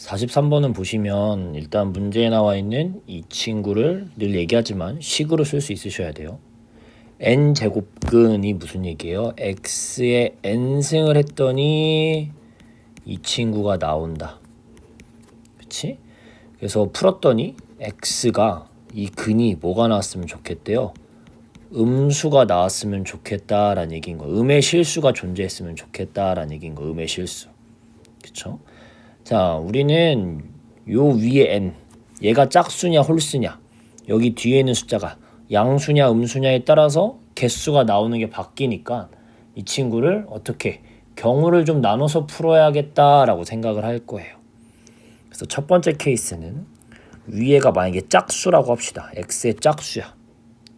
43번은 보시면 일단 문제에 나와 있는 이 친구를 늘 얘기하지만 식으로 쓸 수 있으셔야 돼요. n제곱근이 무슨 얘기예요? x에 n승을 했더니 이 친구가 나온다. 그치? 그래서 풀었더니 x가 이 근이 뭐가 나왔으면 좋겠대요? 음수가 나왔으면 좋겠다라는 얘기인 거. 음의 실수가 존재했으면 좋겠다라는 얘기인 거. 음의 실수. 그쵸? 자, 우리는 요 위에 n, 얘가 짝수냐 홀수냐, 여기 뒤에 있는 숫자가 양수냐 음수냐에 따라서 개수가 나오는 게 바뀌니까 이 친구를 어떻게 경우를 좀 나눠서 풀어야겠다라고 생각을 할 거예요. 그래서 첫 번째 케이스는 위에가 만약에 짝수라고 합시다. x의 짝수야.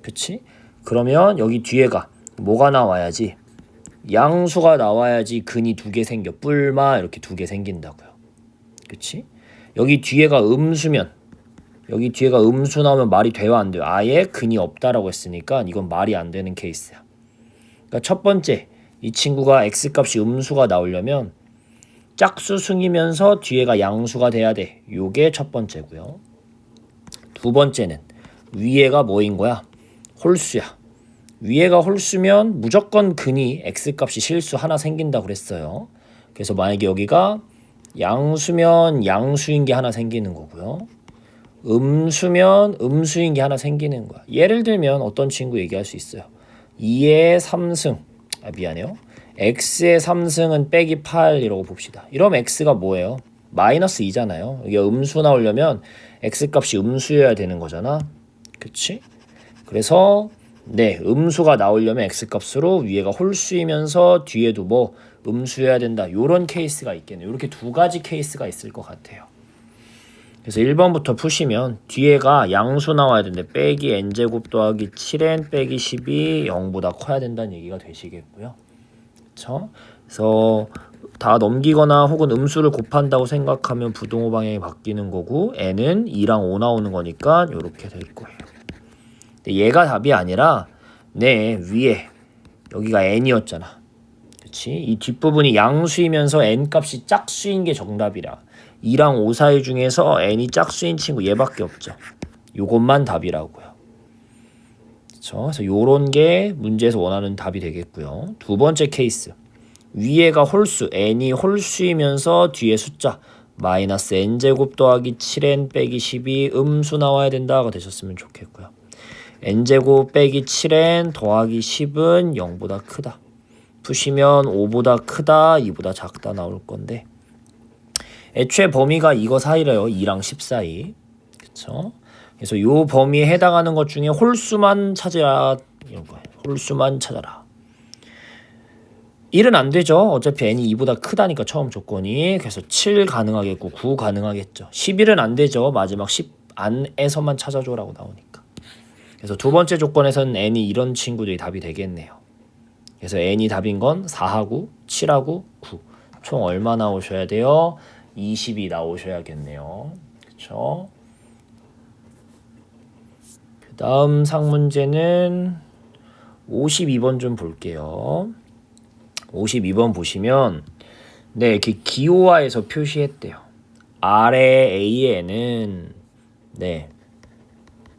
그치? 그러면 여기 뒤에가 뭐가 나와야지? 양수가 나와야지 근이 두 개 생겨. 뿔마 이렇게 두 개 생긴다고요. 그치? 여기 뒤에가 음수면, 여기 뒤에가 음수 나오면 말이 돼요 안 돼요? 아예 근이 없다라고 했으니까 이건 말이 안 되는 케이스야. 그러니까 첫 번째, 이 친구가 x값이 음수가 나오려면 짝수승이면서 뒤에가 양수가 돼야 돼. 요게 첫 번째고요. 두 번째는 위에가 뭐인 거야? 홀수야. 위에가 홀수면 무조건 근이 x값이 실수 하나 생긴다고 그랬어요. 그래서 만약에 여기가 양수면 양수인 게 하나 생기는 거고요. 음수면 음수인 게 하나 생기는 거야. 예를 들면 어떤 친구 얘기할 수 있어요. 2의 3승, 미안해요. x의 3승은 빼기 8이라고 봅시다. 이러면 x가 뭐예요? 마이너스 2잖아요. 이게 음수 나오려면 x값이 음수여야 되는 거잖아. 그치? 그래서 네, 음수가 나오려면 x값으로 위에가 홀수이면서 뒤에도 뭐 음수여야 된다. 요런 케이스가 있겠네요. 이렇게 두 가지 케이스가 있을 것 같아요. 그래서 1번부터 푸시면 뒤에가 양수 나와야 되는데 빼기 n제곱 더하기 7n 빼기 10이 0보다 커야 된다는 얘기가 되시겠고요. 그쵸? 그래서 다 넘기거나 혹은 음수를 곱한다고 생각하면 부동호 방향이 바뀌는 거고 n은 2랑 5 나오는 거니까 이렇게 될 거예요. 근데 얘가 답이 아니라 네, 위에 여기가 n이었잖아. 그치? 이 뒷부분이 양수이면서 n값이 짝수인 게 정답이라. 2랑 5 사이 중에서 n이 짝수인 친구 얘밖에 없죠. 요것만 답이라고요. 그쵸? 그래서 요런 게 문제에서 원하는 답이 되겠고요. 두 번째 케이스. 위에가 홀수, n이 홀수이면서 뒤에 숫자 마이너스 n제곱 더하기 7n 빼기 10이 음수 나와야 된다가 되셨으면 좋겠고요. n제곱 빼기 7n 더하기 10은 0보다 크다. 푸시면 5보다 크다, 2보다 작다 나올 건데 애초에 범위가 이거 사이래요. 2랑 10 사이. 그쵸? 그래서 요 범위에 해당하는 것 중에 홀수만 찾아라. 이런 거예요. 홀수만 찾아라. 1은 안 되죠. 어차피 n이 2보다 크다니까 처음 조건이. 그래서 7 가능하겠고 9 가능하겠죠. 11은 안 되죠. 마지막 10 안에서만 찾아줘라고 나오니까. 그래서 두 번째 조건에서는 n이 이런 친구들이 답이 되겠네요. 그래서 n이 답인 건 4하고 7하고 9. 총 얼마 나오셔야 돼요? 20이 나오셔야겠네요. 그쵸? 그 다음 상문제는 52번 좀 볼게요. 52번 보시면 네, 이렇게 기호화해서 표시했대요. 아래 A에는 네,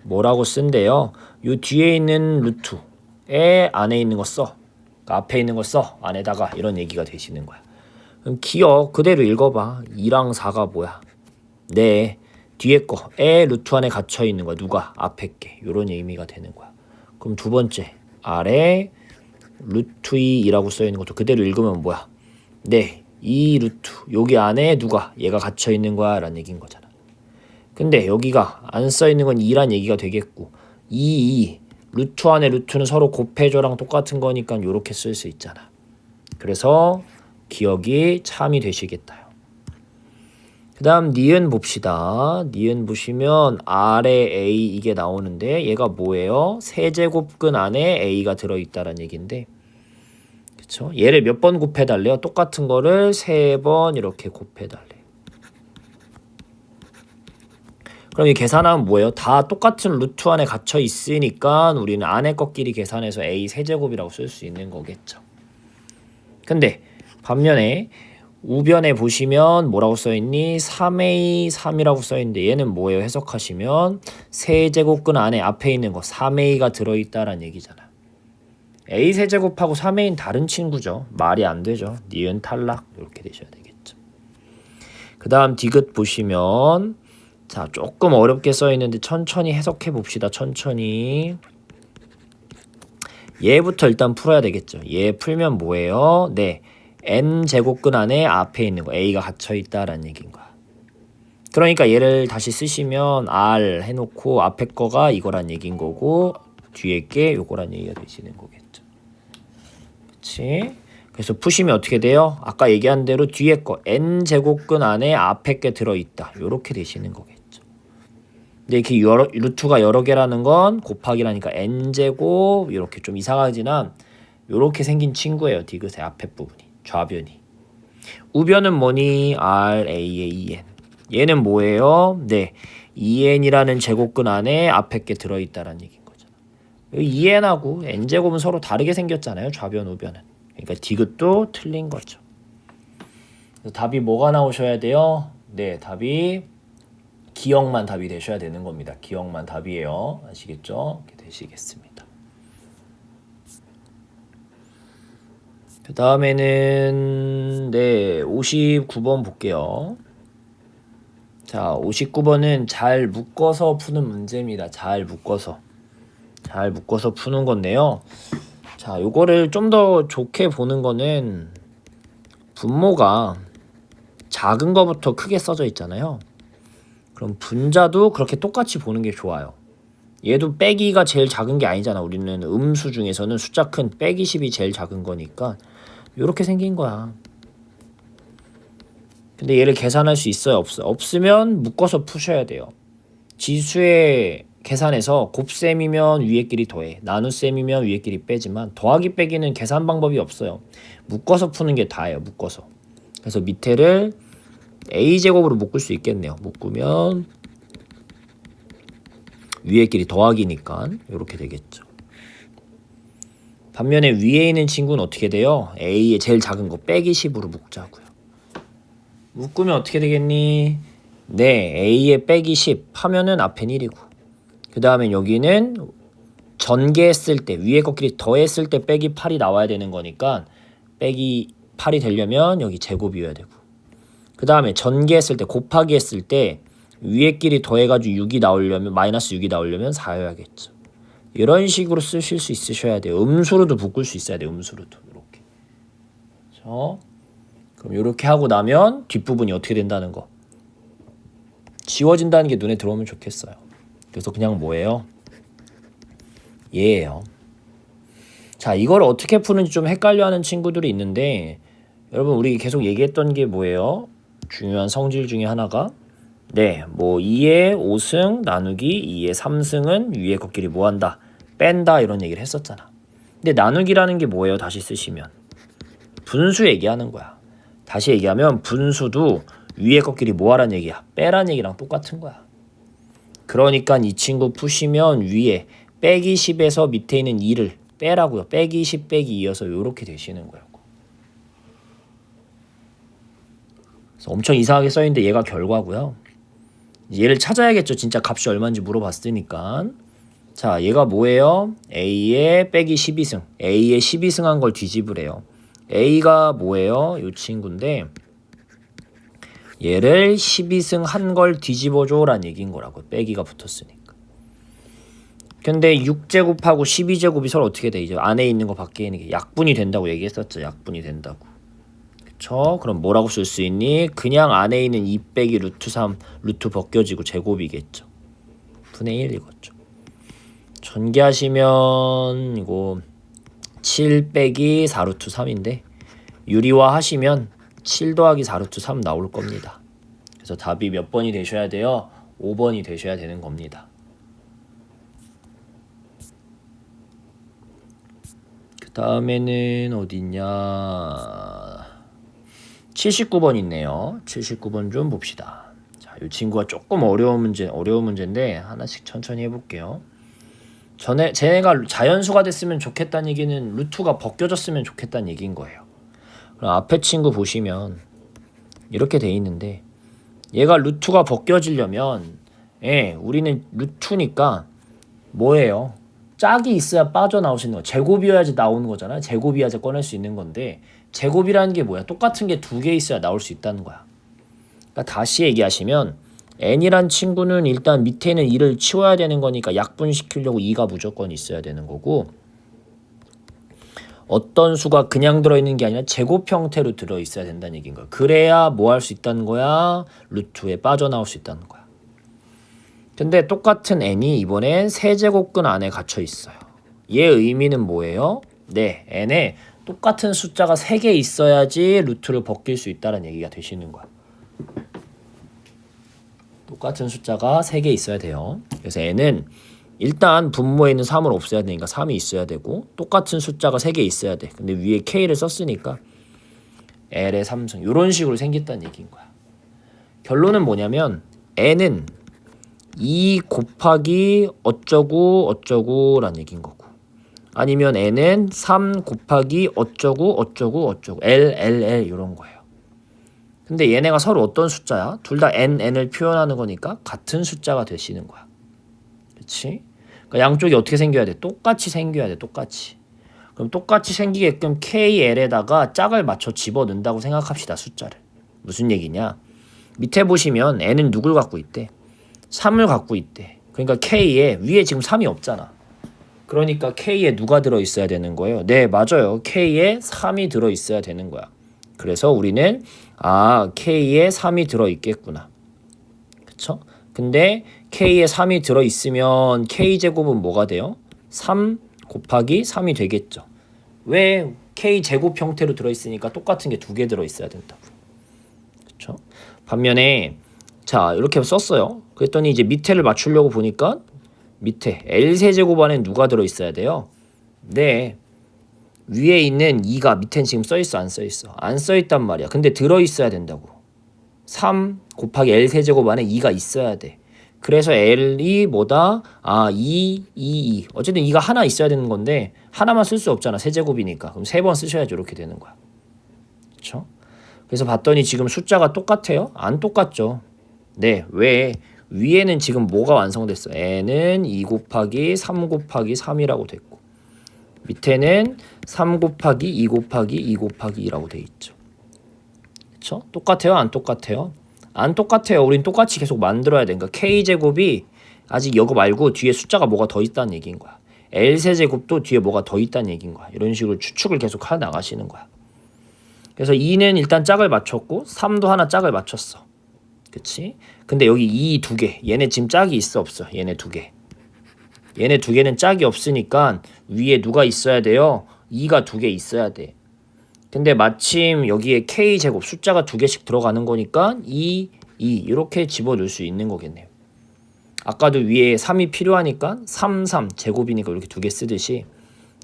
뭐라고 쓴대요? 요 뒤에 있는 루트에 안에 있는 거 써. 그러니까 앞에 있는 거 써. 안에다가 이런 얘기가 되시는 거야. 그럼 기억 그대로 읽어봐. 2랑 4가 뭐야? 네, 뒤에 거에 루트 안에 갇혀 있는 거야. 누가? 앞에 게. 이런 의미가 되는 거야. 그럼 두 번째 아래 루트 2라고 써 있는 것도 그대로 읽으면 뭐야? 네, 이 루트 여기 안에 누가? 얘가 갇혀 있는 거야 라는 얘기인 거잖아. 근데 여기가 안 써 있는 건 2란 얘기가 되겠고 2 루트 안에 루트는 서로 곱해줘랑 똑같은 거니까 이렇게 쓸 수 있잖아. 그래서 기억이 참이 되시겠다요. 그 다음 니은 봅시다. 니은 보시면 아래 A 이게 나오는데 얘가 뭐예요? 세제곱근 안에 A가 들어있다라는 얘기인데 그쵸? 얘를 몇 번 곱해달래요? 똑같은 거를 3번 이렇게 곱해달래요. 그럼 이 계산하면 뭐예요? 다 똑같은 루트 안에 갇혀 있으니까 우리는 안에 것끼리 계산해서 A 세제곱이라고 쓸 수 있는 거겠죠. 근데 반면에 우변에 보시면 뭐라고 써있니? 3a 3이라고 써있는데 얘는 뭐예요? 해석하시면 세제곱근 안에 앞에 있는 거 3a가 들어있다라는 얘기잖아. a 세제곱하고 3a는 다른 친구죠. 말이 안 되죠. 니은 탈락 이렇게 되셔야 되겠죠. 그 다음 디귿 보시면 자 조금 어렵게 써있는데 천천히 해석해 봅시다. 천천히. 얘부터 일단 풀어야 되겠죠. 얘 풀면 뭐예요? 네, n제곱근 안에 앞에 있는 거 a가 갇혀있다라는 얘기인 거야. 그러니까 얘를 다시 쓰시면 r 해놓고 앞에 거가 이거란 얘기인 거고 뒤에 게 요거란 얘기가 되시는 거겠죠. 그치? 그래서 푸시면 어떻게 돼요? 아까 얘기한 대로 뒤에 거 n제곱근 안에 앞에 게 들어있다. 요렇게 되시는 거겠죠. 근데 이렇게 루트가 여러 개라는 건 곱하기라니까 n제곱 이렇게 좀 이상하지만 요렇게 생긴 친구예요. 디귿의 앞에 부분이. 좌변이. 우변은 뭐니? RA의 2n. 얘는 뭐예요? 네, 2n이라는 제곱근 안에 앞에 게 들어있다라는 얘기인 거잖아. 2n하고 n제곱은 서로 다르게 생겼잖아요. 좌변, 우변은. 그러니까 디귿도 틀린 거죠. 그래서 답이 뭐가 나오셔야 돼요? 네, 답이 기억만 답이 되셔야 되는 겁니다. 기억만 답이에요. 아시겠죠? 이렇게 되시겠습니다. 그 다음에는 네 59번 볼게요. 자 59번은 잘 묶어서 푸는 문제입니다. 잘 묶어서 푸는 건데요. 자 요거를 좀 더 좋게 보는 거는 분모가 작은 거부터 크게 써져 있잖아요. 그럼 분자도 그렇게 똑같이 보는 게 좋아요. 얘도 빼기가 제일 작은 게 아니잖아. 우리는 음수 중에서는 숫자 큰 빼기 10이 제일 작은 거니까 요렇게 생긴 거야. 근데 얘를 계산할 수 있어요? 없어요? 없으면 묶어서 푸셔야 돼요. 지수의 계산에서 곱셈이면 위에끼리 더해, 나눗셈이면 위에끼리 빼지만 더하기 빼기는 계산 방법이 없어요. 묶어서 푸는 게 다예요. 묶어서. 그래서 밑에를 a제곱으로 묶을 수 있겠네요. 묶으면 위에끼리 더하기니까 이렇게 되겠죠. 반면에 위에 있는 친구는 어떻게 돼요? a의 제일 작은 거 빼기 10으로 묶자고요. 묶으면 어떻게 되겠니? 네, a의 빼기 10 하면은 앞엔 1이고 그 다음에 여기는 전개했을 때 위에 것끼리 더했을 때 빼기 8이 나와야 되는 거니까 빼기 8이 되려면 여기 제곱이어야 되고 그 다음에 전개했을 때 곱하기 했을 때 위에끼리 더해가지고 6이 나오려면 마이너스 6이 나오려면 4여야겠죠. 이런 식으로 쓰실 수 있으셔야 돼요. 음수로도 묶을 수 있어야 돼요. 음수로도 이렇게. 그렇죠? 그럼 이렇게 하고 나면 뒷부분이 어떻게 된다는 거 지워진다는 게 눈에 들어오면 좋겠어요. 그래서 그냥 뭐예요? 얘예요. 자, 이걸 어떻게 푸는지 좀 헷갈려하는 친구들이 있는데 여러분 우리 계속 얘기했던 게 뭐예요? 중요한 성질 중에 하나가 네, 뭐 2의 5승 나누기 2의 3승은 위에 것끼리 뭐한다? 뺀다 이런 얘기를 했었잖아. 근데 나누기라는 게 뭐예요? 다시 쓰시면 분수 얘기하는 거야. 다시 얘기하면 분수도 위에 것끼리 뭐하란 얘기야? 빼란 얘기랑 똑같은 거야. 그러니까 이 친구 푸시면 위에 빼기 10에서 밑에 있는 2를 빼라고요. 빼기 10 빼기 2여서 이렇게 되시는 거예요. 그래서 엄청 이상하게 써있는데 얘가 결과고요. 얘를 찾아야겠죠. 진짜 값이 얼마인지 물어봤으니까. 자, 얘가 뭐예요? A의 빼기 12승. A의 12승한 걸 뒤집으래요. A가 뭐예요? 이 친구인데 얘를 12승 한 걸 뒤집어줘 라는 얘기인 거라고. 빼기가 붙었으니까. 근데 6제곱하고 12제곱이 서로 어떻게 돼? 이제 안에 있는 거 밖에 있는 게 약분이 된다고 얘기했었죠. 약분이 된다고. 그쵸? 그럼 뭐라고 쓸 수 있니? 그냥 안에 있는 2 빼기 루트 3 루트 벗겨지고 제곱이겠죠. 분의 1 이거죠. 전개하시면 이거 7 빼기 4 루트 3인데 유리화 하시면 7 더하기 4 루트 3 나올 겁니다. 그래서 답이 몇 번이 되셔야 돼요? 5번이 되셔야 되는 겁니다. 그 다음에는 어디냐 79번 있네요. 79번 좀 봅시다. 자, 이 친구가 조금 어려운 문제인데 하나씩 천천히 해볼게요. 쟤네가 자연수가 됐으면 좋겠다는 얘기는 루트가 벗겨졌으면 좋겠다는 얘기인 거예요. 그럼 앞에 친구 보시면 이렇게 돼 있는데 얘가 루트가 벗겨지려면 우리는 루트니까 뭐예요? 짝이 있어야 빠져나올 수 있는 거. 제곱이어야지 나오는 거잖아. 제곱이어야지 꺼낼 수 있는 건데 제곱이라는 게 뭐야? 똑같은 게 두 개 있어야 나올 수 있다는 거야. 그러니까 다시 얘기하시면 n이란 친구는 일단 밑에 있는 2를 치워야 되는 거니까 약분시키려고 2가 무조건 있어야 되는 거고, 어떤 수가 그냥 들어있는 게 아니라 제곱 형태로 들어있어야 된다는 얘기인 거야. 그래야 뭐 할 수 있다는 거야? 루트에 빠져나올 수 있다는 거야. 근데 똑같은 n이 이번엔 세제곱근 안에 갇혀 있어요. 얘 의미는 뭐예요? 네, n에 똑같은 숫자가 3개 있어야지 루트를 벗길 수 있다는 얘기가 되시는 거야. 똑같은 숫자가 3개 있어야 돼요. 그래서 n은 일단 분모에 있는 3을 없애야 되니까 3이 있어야 되고, 똑같은 숫자가 3개 있어야 돼. 근데 위에 k를 썼으니까 l의 3승 이런 식으로 생겼다는 얘기인 거야. 결론은 뭐냐면 n은 2 곱하기 어쩌고 어쩌고 라는 얘기인 거고, 아니면 n은 3 곱하기 어쩌고 어쩌고 어쩌고 l 이런 거예요. 근데 얘네가 서로 어떤 숫자야? 둘 다 n을 표현하는 거니까 같은 숫자가 되시는 거야. 그렇지? 그러니까 양쪽이 어떻게 생겨야 돼? 똑같이 생겨야 돼. 똑같이. 그럼 똑같이 생기게끔 kl에다가 짝을 맞춰 집어넣는다고 생각합시다. 숫자를. 무슨 얘기냐? 밑에 보시면 n은 누굴 갖고 있대? 3을 갖고 있대. 그러니까 k에 위에 지금 3이 없잖아. 그러니까 k에 누가 들어있어야 되는 거예요? 네, 맞아요. k에 3이 들어있어야 되는 거야. 그래서 우리는 k에 3이 들어있겠구나. 그쵸? 근데 k에 3이 들어있으면 k제곱은 뭐가 돼요? 3 곱하기 3이 되겠죠. 왜? k제곱 형태로 들어있으니까 똑같은 게 2개 들어있어야 된다고. 그쵸? 반면에 자, 이렇게 썼어요. 그랬더니 이제 밑에를 맞추려고 보니까 밑에 L세제곱 안에 누가 들어있어야 돼요? 네, 위에 있는 2가 밑엔 지금 써있어 안 써있어? 안 써있단 말이야. 근데 들어있어야 된다고. 3 곱하기 L세제곱 안에 2가 있어야 돼. 그래서 L이 뭐다? 2. 어쨌든 2가 하나 있어야 되는 건데 하나만 쓸 수 없잖아. 세제곱이니까. 그럼 3번 쓰셔야지 이렇게 되는 거야. 그렇죠? 그래서 봤더니 지금 숫자가 똑같아요? 안 똑같죠. 네, 왜? 위에는 지금 뭐가 완성됐어? n은 2 곱하기 3 곱하기 3이라고 됐고, 밑에는 3 곱하기 2 곱하기 2 곱하기 2라고 돼 있죠. 그쵸? 똑같아요? 안 똑같아요? 안 똑같아요. 우린 똑같이 계속 만들어야 되니까 k제곱이 아직 이거 말고 뒤에 숫자가 뭐가 더 있다는 얘기인 거야. l세제곱도 뒤에 뭐가 더 있다는 얘기인 거야. 이런 식으로 추측을 계속 해 나가시는 거야. 그래서 2는 일단 짝을 맞췄고 3도 하나 짝을 맞췄어. 그치? 근데 여기 2 2개. 얘네 지금 짝이 있어 없어? 얘네 2개. 얘네 2개는 짝이 없으니까 위에 누가 있어야 돼요? 2가 2개 있어야 돼. 근데 마침 여기에 k제곱 숫자가 2개씩 들어가는 거니까 2 이렇게 집어넣을 수 있는 거겠네요. 아까도 위에 3이 필요하니까 3 제곱이니까 이렇게 2개 쓰듯이,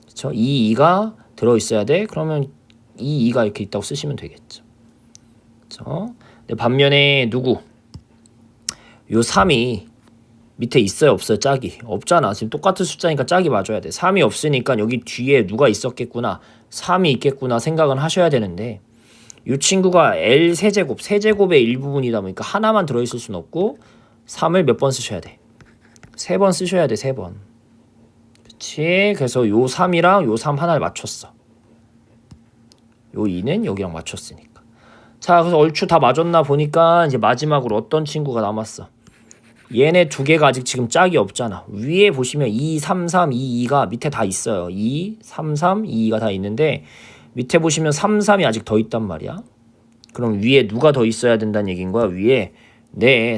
그쵸? 2가 들어있어야 돼. 그러면 2가 이렇게 있다고 쓰시면 되겠죠. 그쵸? 반면에 누구? 요 3이 밑에 있어요 없어요? 짝이 없잖아. 지금 똑같은 숫자니까 짝이 맞아야 돼. 3이 없으니까 여기 뒤에 누가 있었겠구나, 3이 있겠구나 생각은 하셔야 되는데, 이 친구가 L 세제곱의 일부분이다 보니까 하나만 들어있을 수는 없고 3을 몇 번 쓰셔야 돼? 3번 쓰셔야 돼. 3번. 그치? 그래서 요 3이랑 요 3 하나를 맞췄어. 요 2는 여기랑 맞췄으니까. 자, 그래서 얼추 다 맞았나 보니까 이제 마지막으로 어떤 친구가 남았어? 얘네 2개가 아직 지금 짝이 없잖아. 위에 보시면 2, 3, 2가 밑에 다 있어요. 2, 3, 2가 다 있는데 밑에 보시면 3, 3이 아직 더 있단 말이야. 그럼 위에 누가 더 있어야 된다는 얘기인 거야? 위에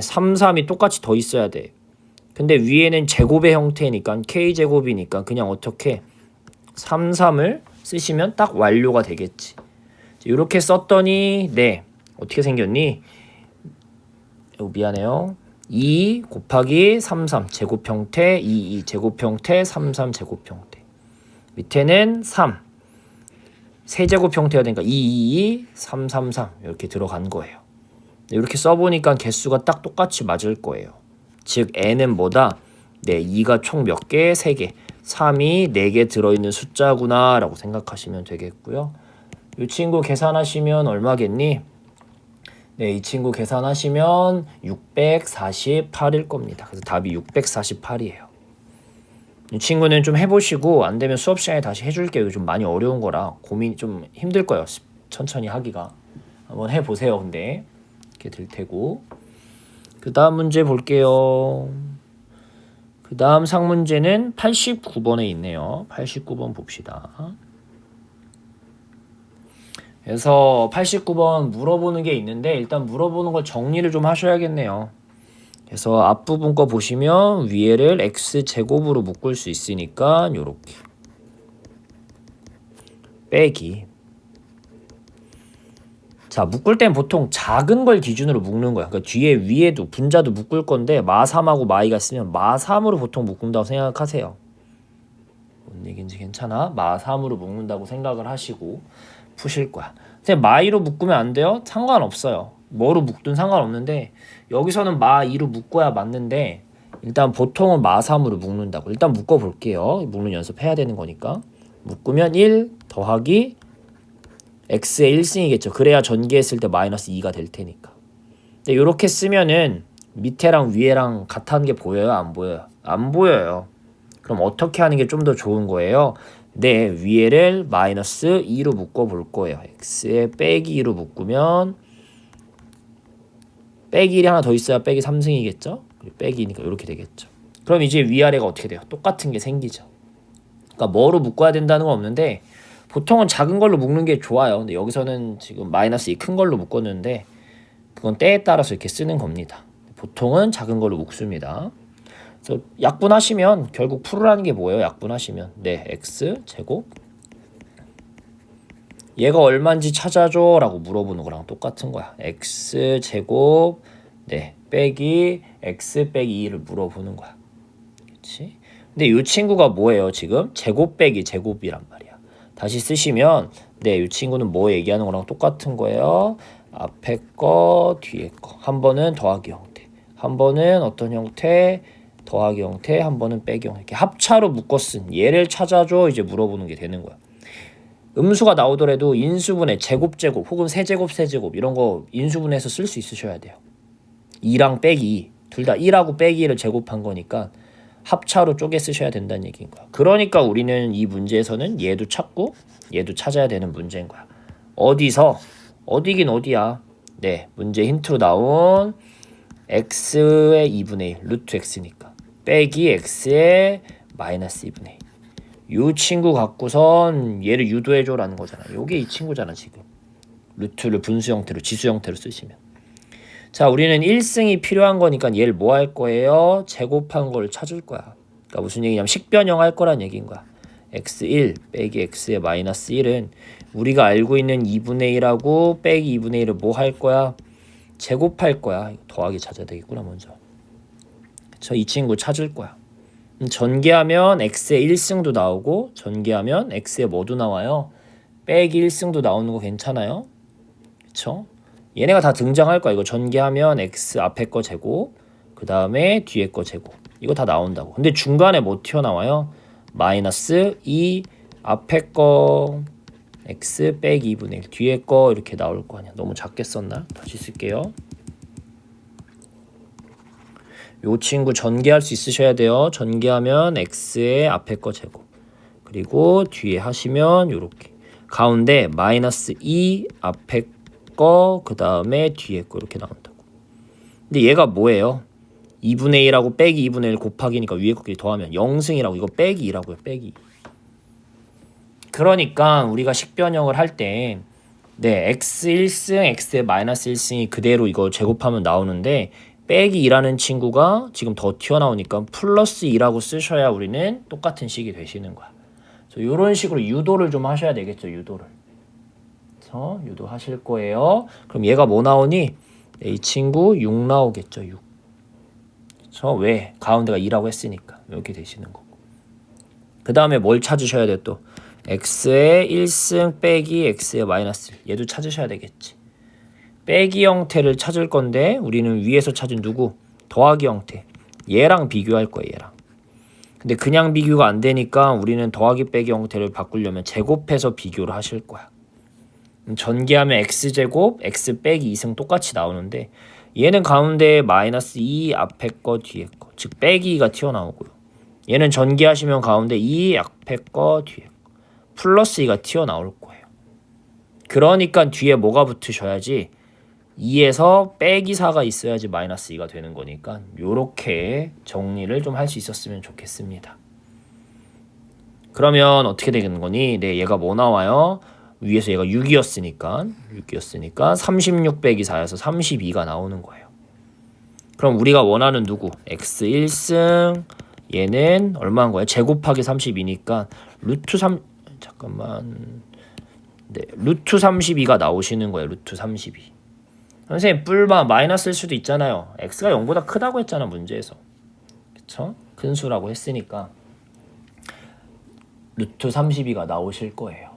3, 3이 똑같이 더 있어야 돼. 근데 위에는 제곱의 형태니까 k제곱이니까 그냥 어떻게 3, 3을 쓰시면 딱 완료가 되겠지. 이렇게 썼더니 어떻게 생겼니? 미안해요. 2 곱하기 3 제곱 형태 2 제곱 형태 3 제곱 형태, 밑에는 3 세제곱 형태가 되니까 2 3 이렇게 들어간 거예요. 이렇게 써보니까 개수가 딱 똑같이 맞을 거예요. 즉 n은 뭐다? 2가 총 몇 개? 3개. 3이 4개 들어있는 숫자구나 라고 생각하시면 되겠고요. 이 친구 계산하시면 얼마겠니? 네, 이 친구 계산하시면 648일 겁니다. 그래서 답이 648이에요. 이 친구는 좀 해보시고 안 되면 수업 시간에 다시 해줄게요. 좀 많이 어려운 거라 고민이 좀 힘들 거예요. 천천히 하기가. 한번 해보세요. 근데 이렇게 될 테고. 그 다음 문제 볼게요. 그 다음 상문제는 89번에 있네요. 89번 봅시다. 그래서 89번 물어보는 게 있는데 일단 물어보는 걸 정리를 좀 하셔야겠네요. 그래서 앞부분 거 보시면 위에를 x제곱으로 묶을 수 있으니까 요렇게 빼기. 자, 묶을 땐 보통 작은 걸 기준으로 묶는 거야. 그러니까 뒤에 위에도 분자도 묶을 건데 마3하고 마2가 쓰면 마3으로 보통 묶는다고 생각하세요. 뭔 얘기인지 괜찮아? 마3으로 묶는다고 생각을 하시고 푸실 거야. 근데 마2로 묶으면 안 돼요? 상관없어요. 뭐로 묶든 상관없는데 여기서는 마2로 묶어야 맞는데 일단 보통은 마3으로 묶는다고. 일단 묶어볼게요. 묶는 연습해야 되는 거니까. 묶으면 1 더하기 x의 1승이겠죠. 그래야 전개했을 때 마이너스 2가 될 테니까. 근데 이렇게 쓰면은 밑에랑 위에랑 같은 게 보여요? 안 보여요? 안 보여요. 그럼 어떻게 하는 게 좀 더 좋은 거예요? 네, 위에를 마이너스 2로 묶어볼 거예요. x에 빼기 2로 묶으면 빼기 1이 하나 더 있어야 빼기 3승이겠죠? 빼기 2니까 이렇게 되겠죠. 그럼 이제 위아래가 어떻게 돼요? 똑같은 게 생기죠. 그러니까 뭐로 묶어야 된다는 건 없는데 보통은 작은 걸로 묶는 게 좋아요. 근데 여기서는 지금 마이너스 2 큰 걸로 묶었는데 그건 때에 따라서 이렇게 쓰는 겁니다. 보통은 작은 걸로 묶습니다. 그래서 약분하시면 결국 풀으라는 게 뭐예요? 약분하시면 네, x제곱 얘가 얼마인지 찾아줘 라고 물어보는 거랑 똑같은 거야. x제곱 네, 빼기 x 빼기 2를 물어보는 거야. 그렇지? 근데 이 친구가 뭐예요? 지금 제곱 빼기 제곱이란 말이야. 다시 쓰시면 네, 이 친구는 뭐 얘기하는 거랑 똑같은 거예요. 앞에 거, 뒤에 거. 한 번은 더하기 형태, 한 번은 어떤 형태? 더하기 형태, 한 번은 빼기 형태. 이렇게 합차로 묶어 쓴 얘를 찾아줘 이제 물어보는 게 되는 거야. 음수가 나오더라도 인수분해 제곱 혹은 세제곱 이런 거 인수분해해서 쓸 수 있으셔야 돼요. 2랑 빼기 둘 다 1하고 빼기를 제곱한 거니까 합차로 쪼개 쓰셔야 된다는 얘기인 거야. 그러니까 우리는 이 문제에서는 얘도 찾고 얘도 찾아야 되는 문제인 거야. 어디서? 어디긴 어디야. 네, 문제 힌트로 나온 x의 2분의 1 루트 x니까 빼기 x의 마이너스 2분의 1. 이 친구 갖고선 얘를 유도해줘라는 거잖아. 요게 이 친구잖아 지금. 루트를 분수 형태로 지수 형태로 쓰시면. 자, 우리는 1승이 필요한 거니까 얘를 뭐 할 거예요? 제곱한 걸 찾을 거야. 그러니까 무슨 얘기냐면 식변형 할 거란 얘기인 거야. x1 빼기 x의 마이너스 1은 우리가 알고 있는 2분의 1하고 빼기 2분의 1을 뭐 할 거야? 제곱할 거야. 더하기 찾아야 되겠구나 먼저. 그쵸? 이 친구 찾을 거야. 전개하면 x의 1승도 나오고 전개하면 x의 뭐도 나와요? 빼기 1승도 나오는 거 괜찮아요? 그쵸? 얘네가 다 등장할 거야. 이거 전개하면 x 앞에 거 제곱, 그 다음에 뒤에 거 제곱. 이거 다 나온다고. 근데 중간에 뭐 튀어나와요? 마이너스 2 앞에 거 x 빼기 2분의 1 뒤에 거 이렇게 나올 거 아니야. 너무 작게 썼나? 다시 쓸게요. 요 친구 전개할 수 있으셔야 돼요. 전개하면 x의 앞에 거 제곱. 그리고 뒤에 하시면 요렇게. 가운데 마이너스 2 앞에 거, 그 다음에 뒤에 거 이렇게 나온다고. 근데 얘가 뭐예요? 2분의 1하고 빼기 2분의 1 곱하기니까 위에 거끼리 더하면 0승이라고. 이거 빼기 2라고요. 빼기. 그러니까 우리가 식변형을 할 때 네, x 1승, x의 마이너스 1승이 그대로 이거 제곱하면 나오는데 빼기 2라는 친구가 지금 더 튀어나오니까 플러스 2라고 쓰셔야 우리는 똑같은 식이 되시는 거야. 이런 식으로 유도를 좀 하셔야 되겠죠. 유도를. 유도하실 거예요. 그럼 얘가 뭐 나오니? 네, 이 친구 6 나오겠죠. 6. 그쵸? 왜? 가운데가 2라고 했으니까 이렇게 되시는 거고. 그 다음에 뭘 찾으셔야 돼 또? x의 1승 빼기 x의 마이너스 1. 얘도 찾으셔야 되겠지. 빼기 형태를 찾을 건데 우리는 위에서 찾은 누구? 더하기 형태. 얘랑 비교할 거예요. 얘랑. 근데 그냥 비교가 안 되니까 우리는 더하기 빼기 형태를 바꾸려면 제곱해서 비교를 하실 거야. 전개하면 x제곱 x 빼기 2승 똑같이 나오는데 얘는 가운데 마이너스 2 앞에 거 뒤에 거, 즉 빼기 2가 튀어나오고요. 얘는 전개하시면 가운데 2 앞에 거 뒤에 거, 플러스 2가 튀어나올 거예요. 그러니까 뒤에 뭐가 붙으셔야지 2에서 빼기 4가 있어야지 마이너스 2가 되는 거니까 요렇게 정리를 좀 할 수 있었으면 좋겠습니다. 그러면 어떻게 되는 거니? 네, 얘가 뭐 나와요? 위에서 얘가 6이었으니까 36 빼기 4여서 32가 나오는 거예요. 그럼 우리가 원하는 누구? x 1승 얘는 얼마인 거예요? 제곱하기 32니까 루트 3 잠깐만 네, 루트 32가 나오시는 거예요. 루트 32. 선생님 뿔마 마이너스일 수도 있잖아요. x가 0보다 크다고 했잖아 문제에서. 그쵸? 큰 수라고 했으니까 루트 32가 나오실 거예요.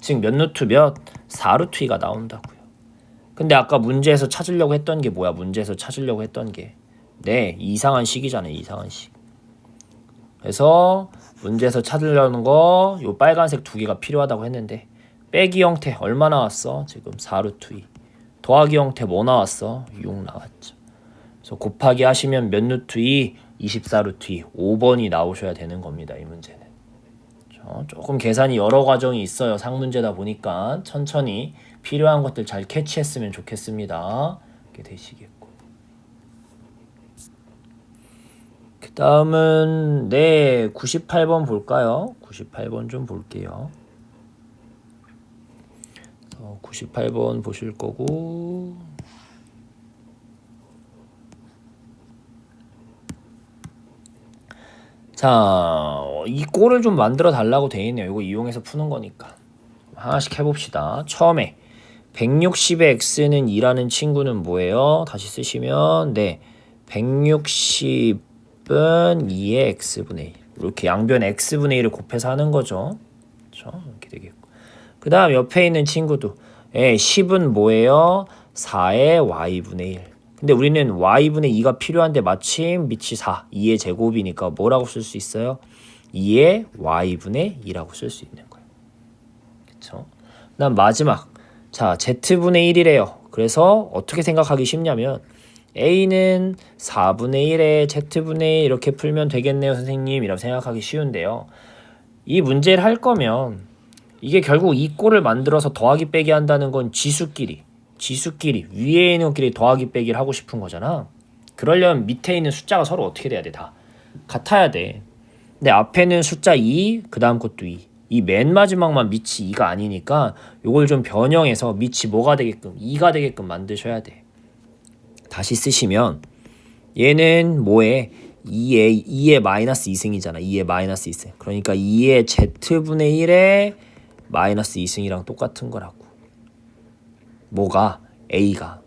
즉 몇 루트 몇? 4루트 2가 나온다고요. 근데 아까 문제에서 찾으려고 했던 게 뭐야? 문제에서 찾으려고 했던 게 네, 이상한 식이잖아요. 이상한 식. 그래서 문제에서 찾으려는 거 요 빨간색 두 개가 필요하다고 했는데 빼기 형태 얼마 나왔어? 지금 4루트 2. 더하기 형태 뭐 나왔어? 6 나왔죠. 그래서 곱하기 하시면 몇 루트 2? 24루트 2. 5번이 나오셔야 되는 겁니다. 이 문제는. 조금 계산이 여러 과정이 있어요. 상문제다 보니까 천천히 필요한 것들 잘 캐치했으면 좋겠습니다. 이렇게 되시겠고. 그 다음은 네 98번 볼까요? 98번 좀 볼게요. 98번 보실 거고 자, 이 꼴을 좀 만들어 달라고 돼 있네요. 이거 이용해서 푸는 거니까 하나씩 해봅시다. 처음에 160의 x는 2라는 친구는 뭐예요? 다시 쓰시면 네 160은 2의 x분의 1 이렇게 양변 x분의 1을 곱해서 하는 거죠. 그렇죠? 이렇게 되겠고 그 다음 옆에 있는 친구도 10은 뭐예요? 4의 y분의 1 근데 우리는 y분의 2가 필요한데 마침 밑이 4, 2의 제곱이니까 뭐라고 쓸 수 있어요? 2의 y분의 2라고 쓸 수 있는 거예요. 그쵸? 그다음 마지막 자 z분의 1이래요. 그래서 어떻게 생각하기 쉽냐면 a는 4분의 1에 z분의 1 이렇게 풀면 되겠네요 선생님 이라고 생각하기 쉬운데요. 이 문제를 할 거면 이게 결국 이 꼴을 만들어서 더하기 빼기 한다는 건 지수끼리 위에 있는 것끼리 더하기 빼기를 하고 싶은 거잖아. 그러려면 밑에 있는 숫자가 서로 어떻게 돼야 돼? 다 같아야 돼. 근데 앞에는 숫자 2, 그 다음 것도 2. 이 맨 마지막만 밑이 2가 아니니까 요걸 좀 변형해서 밑이 뭐가 되게끔 2가 되게끔 만드셔야 돼. 다시 쓰시면 얘는 뭐에 2의 마이너스 2승이잖아. 2의 마이너스 2승. 그러니까 2의 z분의 1의 마이너스 2승이랑 똑같은 거라고. 뭐가? A가.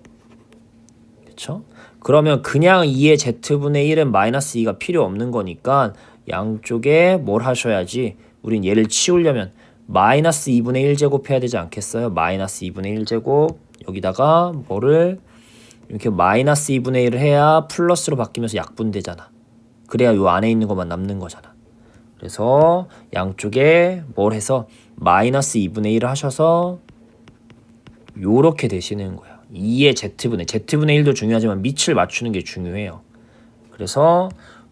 그쵸? 그러면 그냥 2의 z분의 1은 마이너스 2가 필요 없는 거니까 양쪽에 뭘 하셔야지 우린 얘를 치우려면 마이너스 2분의 1제곱 해야 되지 않겠어요? 마이너스 2분의 1제곱 여기다가 뭐를 이렇게 마이너스 2분의 1을 해야 플러스로 바뀌면서 약분되잖아. 그래야 요 안에 있는 것만 남는 거잖아. 그래서 양쪽에 뭘 해서 마이너스 2분의 1을 하셔서 요렇게 되시는 거야. 2의 z분의 1도 중요하지만 밑을 맞추는 게 중요해요. 그래서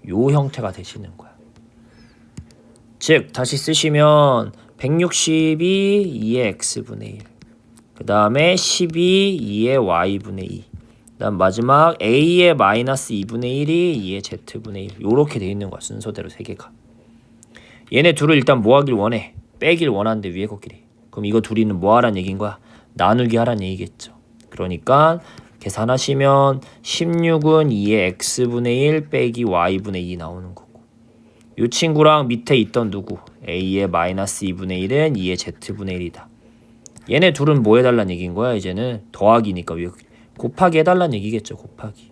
요 형태가 되시는 거야. 즉 다시 쓰시면 160이 2의 x분의 1 그 다음에 10이 2의 y분의 2 그 다음 마지막 a의 마이너스 2분의 1이 2의 z분의 1 요렇게 돼 있는 거야. 순서대로 3개가. 얘네 둘을 일단 뭐 하길 원해? 빼길 원하는데 위에 것끼리. 그럼 이거 둘이는 뭐 하란 얘기인 거야? 나누기 하란 얘기겠죠. 그러니까 계산하시면 16은 2의 x분의 1 빼기 y분의 2 나오는 거고 이 친구랑 밑에 있던 누구? a의 마이너스 2분의 1은 2의 z분의 1이다. 얘네 둘은 뭐 해달란 얘기인 거야? 이제는 더하기니까 위에 곱하기 해달란 얘기겠죠. 곱하기.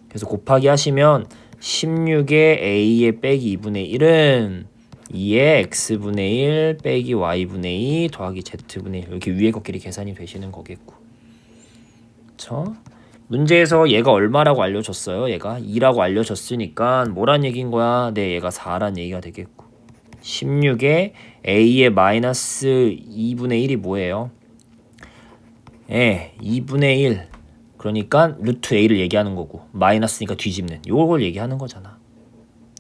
그래서 곱하기 하시면 16의 a의 빼기 2분의 1은 2의 x분의 1 빼기 y분의 2 더하기 z분의 1 이렇게 위에 것끼리 계산이 되시는 거겠고. 그쵸? 문제에서 얘가 얼마라고 알려줬어요? 얘가 2라고 알려줬으니까 뭐란 얘기인 거야? 네, 얘가 4란 얘기가 되겠고 16에 a의 마이너스 2분의 1이 뭐예요? 예, 2분의 1. 그러니까 루트 a를 얘기하는 거고 마이너스니까 뒤집는 요걸 얘기하는 거잖아.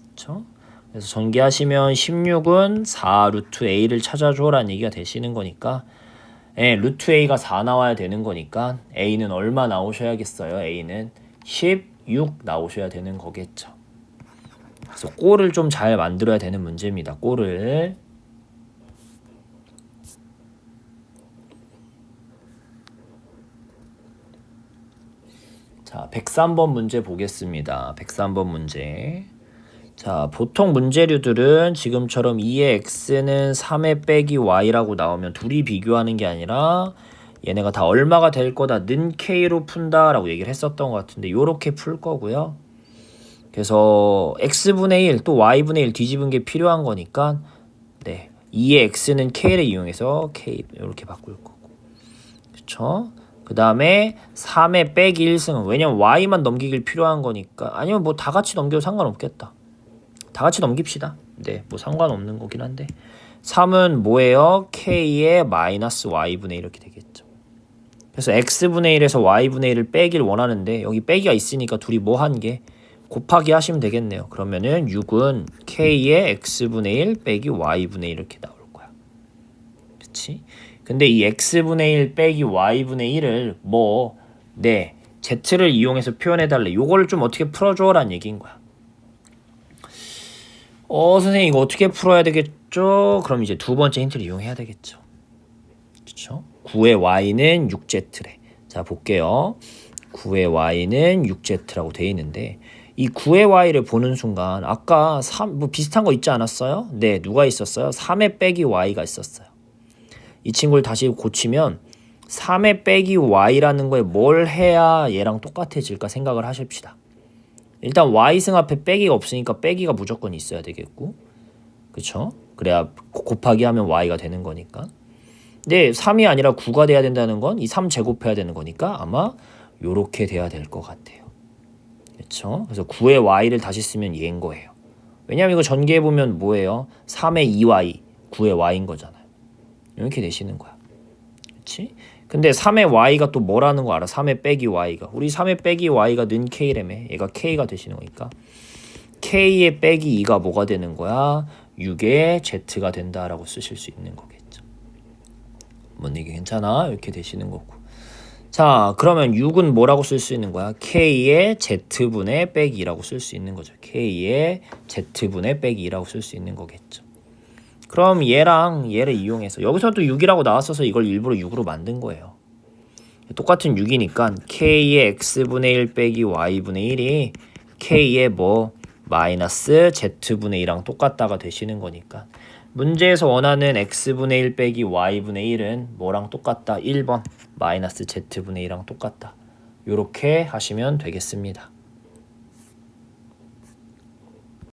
그렇죠? 그래서 전개하시면 16은 4 루트 a를 찾아줘라는 얘기가 되시는 거니까 예, 루트 a가 4 나와야 되는 거니까 a는 얼마 나오셔야겠어요? a는 16 나오셔야 되는 거겠죠. 그래서 꼴을 좀 잘 만들어야 되는 문제입니다. 꼴을. 자, 103번 문제 보겠습니다. 103번 문제. 자, 보통 문제류들은 지금처럼 2의 x는 3의 빼기 y라고 나오면 둘이 비교하는 게 아니라 얘네가 다 얼마가 될 거다 는 k로 푼다라고 얘기를 했었던 것 같은데 요렇게 풀 거고요. 그래서 x분의 1 또 y분의 1 뒤집은 게 필요한 거니까 네, 2의 x는 k를 이용해서 k 이렇게 바꿀 거고 그쵸? 그 다음에 3의 빼기 1승은 왜냐면 y만 넘기길 필요한 거니까 아니면 뭐 다 같이 넘겨도 상관없겠다. 다 같이 넘깁시다. 네, 뭐 상관없는 거긴 한데 3은 뭐예요? k의 마이너스 y분의 1 이렇게 되겠죠. 그래서 x분의 1에서 y분의 1을 빼길 원하는데 여기 빼기가 있으니까 둘이 뭐 한 게 곱하기 하시면 되겠네요. 그러면은 6은 k의 x분의 1 빼기 y분의 1 이렇게 나올 거야. 그치? 근데 이 x분의 1 빼기 y분의 1을 뭐 네, z를 이용해서 표현해달래. 요걸 좀 어떻게 풀어줘라는 얘기인 거야. 선생님 이거 어떻게 풀어야 되겠죠? 그럼 이제 두 번째 힌트를 이용해야 되겠죠. 그쵸? 9의 y는 6z래. 자, 볼게요. 9의 y는 6z라고 돼 있는데 이 9의 y를 보는 순간 아까 3, 뭐 비슷한 거 있지 않았어요? 네, 누가 있었어요? 3의 빼기 y가 있었어요. 이 친구를 다시 고치면 3의 빼기 y라는 거에 뭘 해야 얘랑 똑같아질까 생각을 하십시다. 일단 y승 앞에 빼기가 없으니까 빼기가 무조건 있어야 되겠고 그쵸? 그래야 곱하기 하면 y가 되는 거니까 근데 3이 아니라 9가 돼야 된다는 건 이 3 제곱해야 되는 거니까 아마 요렇게 돼야 될 것 같아요. 그쵸? 그래서 9의 y를 다시 쓰면 얘인 거예요. 왜냐면 이거 전개해보면 뭐예요? 3의 2y, 9의 y인 거잖아요. 이렇게 되시는 거야. 그치? 근데 3의 y가 또 뭐라는 거 알아? 3의 빼기 y가. 우리 3의 빼기 y가 는 k라며. 얘가 k가 되시는 거니까. k의 빼기 2가 뭐가 되는 거야? 6의 z가 된다라고 쓰실 수 있는 거겠죠. 뭐 이게 괜찮아? 이렇게 되시는 거고. 자, 그러면 6은 뭐라고 쓸 수 있는 거야? k의 z분의 빼기 2라고 쓸 수 있는 거죠. k의 z분의 빼기 2라고 쓸 수 있는 거겠죠. 그럼 얘랑 얘를 이용해서 여기서 또 6이라고 나왔어서 이걸 일부러 6으로 만든 거예요. 똑같은 6이니까 k의 x분의 1 빼기 y분의 1이 k의 뭐 마이너스 z분의 2랑 똑같다가 되시는 거니까 문제에서 원하는 x분의 1 빼기 y분의 1은 뭐랑 똑같다? 1번 마이너스 z분의 2랑 똑같다. 요렇게 하시면 되겠습니다.